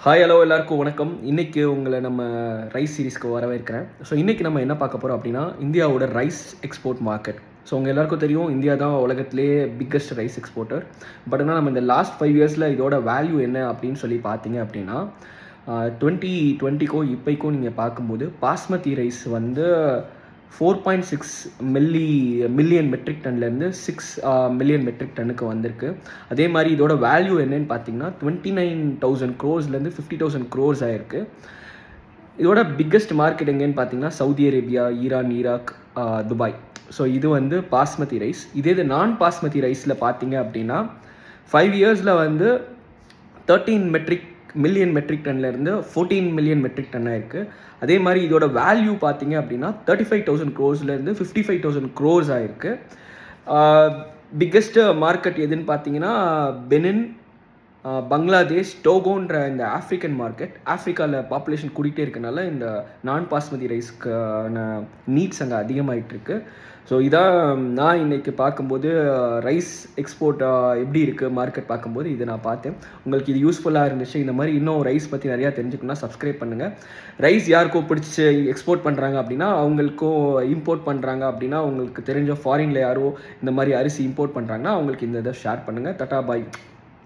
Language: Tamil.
ஹலோ எல்லாருக்கும் வணக்கம். இன்றைக்கி உங்களை நம்ம ரைஸ் சீரீஸ்க்கு வரவேற்கிறேன். ஸோ இன்றைக்கி நம்ம என்ன பார்க்க போகிறோம் அப்படின்னா, இந்தியாவோட ரைஸ் எக்ஸ்போர்ட் மார்க்கெட். ஸோ உங்கள் எல்லாருக்கும் தெரியும், இந்தியா தான் உலகத்திலேயே பிக்கஸ்ட் ரைஸ் எக்ஸ்போர்ட்டர். பட் ஆனால் நம்ம இந்த லாஸ்ட் 5 இயர்ஸில் இதோட வேல்யூ என்ன அப்படின்னு சொல்லி பார்த்தீங்க அப்படின்னா, 2020க்கும் இப்போக்கும் நீங்கள் பார்க்கும்போது பாஸ்மதி ரைஸ் வந்து 4.6 மில்லியன் மெட்ரிக் டன்லேருந்து 6 மில்லியன் மெட்ரிக் டன்னுக்கு வந்திருக்கு. அதே மாதிரி இதோட வேல்யூ என்னன்னு பார்த்தீங்கன்னா 29,000 crores-லேருந்து 50,000 crores ஆயிருக்கு. இதோட பிக்கஸ்ட் மார்க்கெட் எங்கேன்னு பார்த்தீங்கன்னா Saudi Arabia, Iran, Iraq, Dubai. So இது வந்து பாஸ்மதி ரைஸ். இது நான் பாஸ்மதி ரைஸில் பார்த்தீங்க அப்படின்னா 5 இயர்ஸில் வந்து 13 மில்லியன் மெட்ரிக் டன்லேருந்து 14 மில்லியன் மெட்ரிக் டன்னாக இருக்குது. அதே மாதிரி இதோட வேல்யூ பார்த்தீங்க அப்படின்னா 35,000 crores-லேருந்து 55,000 crores ஆகிருக்கு. பிக்கஸ்ட்டு மார்க்கெட் எதுன்னு பார்த்தீங்கன்னா பெனின், பங்களாதேஷ், டோகோன்ற இந்த ஆஃப்ரிக்கன் மார்க்கெட். ஆஃப்ரிக்காவில் பாப்புலேஷன் கூட்டிகிட்டே இருக்கனால இந்த நான் பாஸ்மதி ரைஸ்க்கான நீட்ஸ் அங்கே அதிகமாகிட்டு இருக்கு. ஸோ இதான் நான் இன்றைக்கி பார்க்கும்போது ரைஸ் எக்ஸ்போர்ட் எப்படி இருக்குது மார்க்கெட் பார்க்கும்போது இதை நான் பார்த்தேன். உங்களுக்கு இது யூஸ்ஃபுல்லாக இருந்துச்சு. இந்த மாதிரி இன்னும் ரைஸ் பற்றி நிறையா தெரிஞ்சுக்கணும்னா சப்ஸ்கிரைப் பண்ணுங்கள். ரைஸ் யாருக்கும் பிடிச்சி எக்ஸ்போர்ட் பண்ணுறாங்க அப்படின்னா, அவங்களுக்கும் இம்போர்ட் பண்ணுறாங்க அப்படின்னா, உங்களுக்கு தெரிஞ்ச ஃபாரினில் யாரோ இந்த மாதிரி அரிசி இம்போர்ட் பண்ணுறாங்கன்னா அவங்களுக்கு இந்த இதை ஷேர் பண்ணுங்கள். டாடா பாய்.